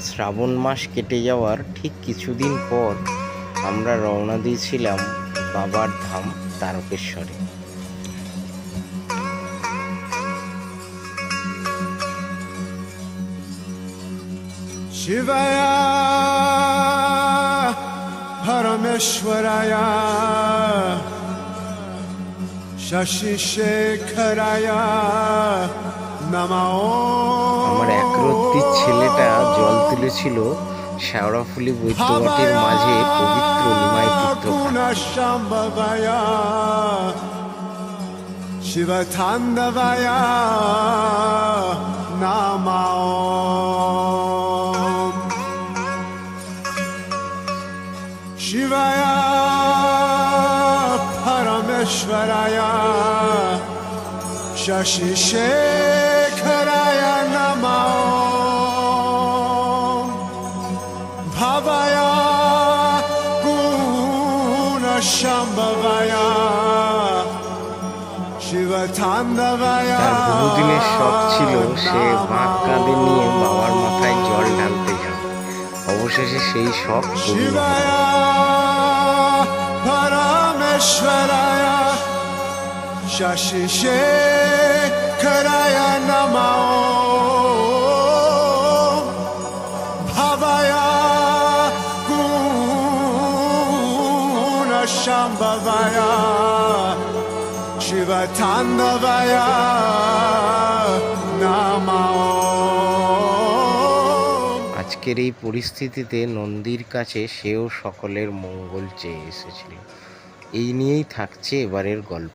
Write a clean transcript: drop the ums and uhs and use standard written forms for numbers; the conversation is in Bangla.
শ্রাবণ মাস কেটে যাওয়ার ঠিক কিছুদিন পর আমরা রওনা দিয়েছিলাম বাবার ধাম তারকেশ্বরে। शिवया परमेश्वराया शशिशेखराया नमो। আমার একরত্তি ছেলেটা জল তুলেছিল শেওড়াফুলি বৈদ্যবাটির মাঝে পবিত্র নিমাই गुणशम्भवया शिवताण्डवया नमो। शिवया परमेश्वराया शशिशेखराया नमो। भवया गुणशम्भवया शिवताण्डवया। তার বহুদিনের শখ ছিল সে বাঁক কাঁধে নিয়ে বাবার মাথায় জল ঢালতে যাবে। অবশেষে সেই শখ পূর্ণ হলো। शिवया परमेश्वराया शशिशेखराया नमो। भवया गुणशम्भवया शिवताण्डवया नमो। আজকের এই পরিস্থিতিতে নন্দীর কাছে সেও সকলের মঙ্গল চেয়ে এসেছিল। এই নিয়েই থাকছে এবারের গল্প।